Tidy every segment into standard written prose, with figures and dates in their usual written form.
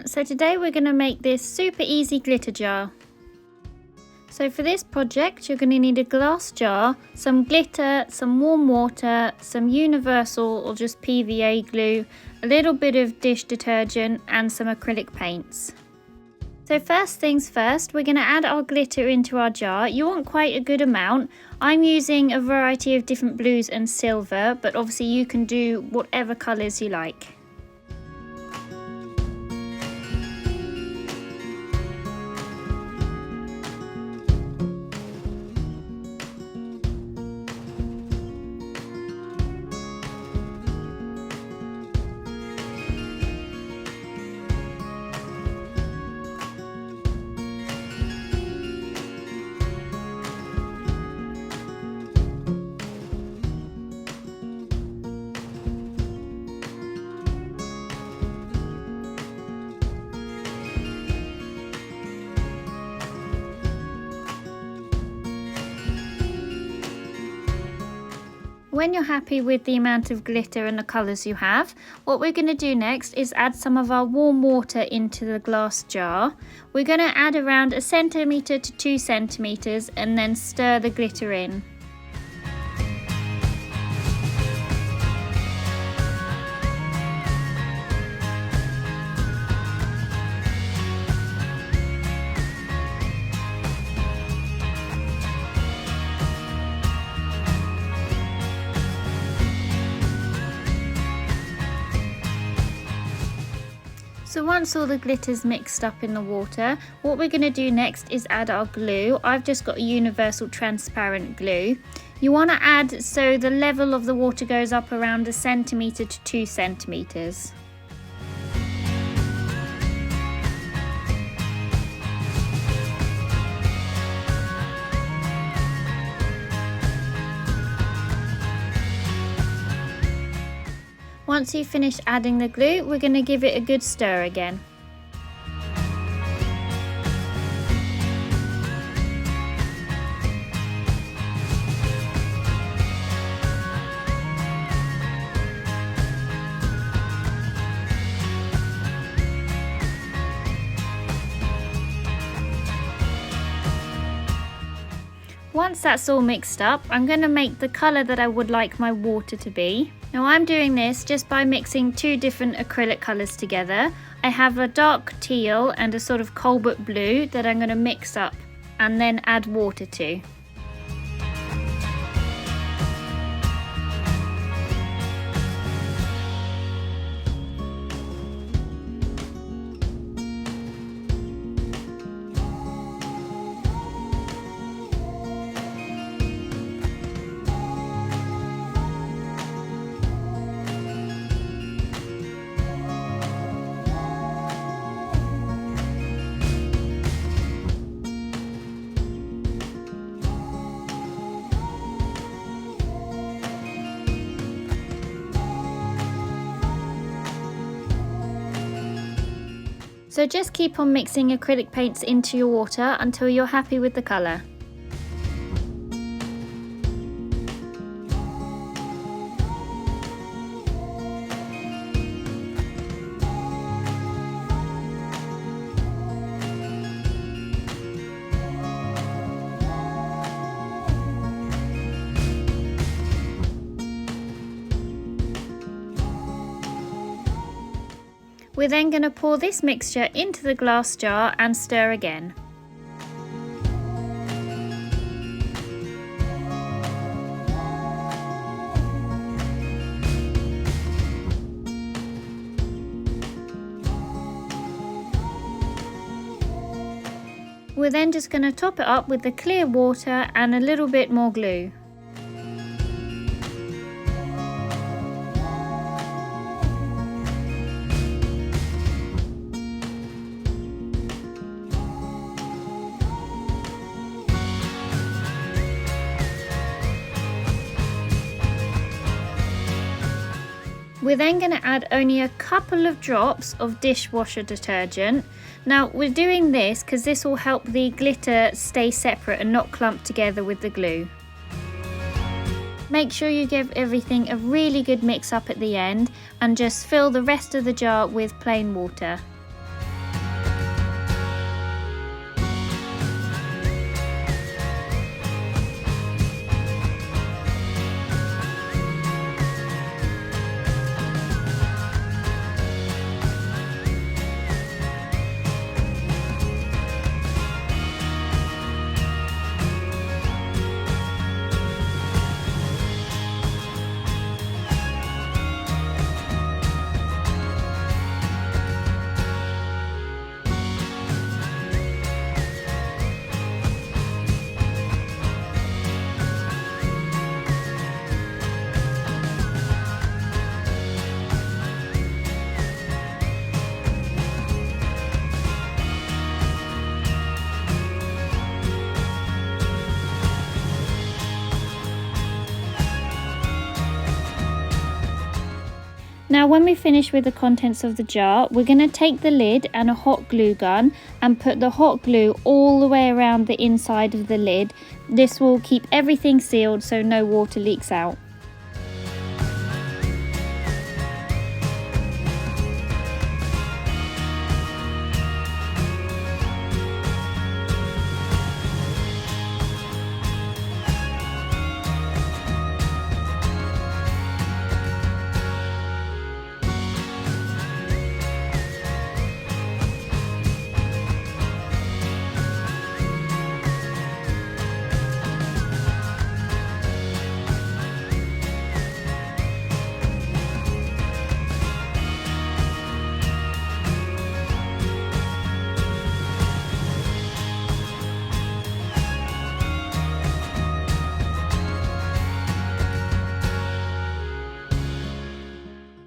So today we're going to make this super easy glitter jar. So for this project you're going to need a glass jar, some glitter, some warm water, some universal or just PVA glue, a little bit of dish detergent and some acrylic paints. So first things first, we're going to add our glitter into our jar. You want quite a good amount. I'm using a variety of different blues and silver, but obviously you can do whatever colours you like. When you're happy with the amount of glitter and the colours you have, what we're going to do next is add some of our warm water into the glass jar. We're going to add around 1 centimetre to 2 centimetres and then stir the glitter in. So once all the glitter's mixed up in the water, what we're going to do next is add our glue. I've just got a universal transparent glue. You want to add so the level of the water goes up around 1 centimetre to 2 centimetres. Once you've finished adding the glue, we're going to give it a good stir again. Once that's all mixed up, I'm going to make the colour that I would like my water to be. Now I'm doing this just by mixing 2 different acrylic colours together. I have a dark teal and a sort of cobalt blue that I'm going to mix up and then add water to. So just keep on mixing acrylic paints into your water until you're happy with the colour. We're then going to pour this mixture into the glass jar and stir again. We're then just going to top it up with the clear water and a little bit more glue. We're then going to add only a couple of drops of dishwasher detergent. Now we're doing this because this will help the glitter stay separate and not clump together with the glue. Make sure you give everything a really good mix up at the end and just fill the rest of the jar with plain water. Now when we finish with the contents of the jar, we're going to take the lid and a hot glue gun and put the hot glue all the way around the inside of the lid. This will keep everything sealed so no water leaks out.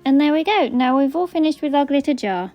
And there we go, now we've all finished with our glitter jar.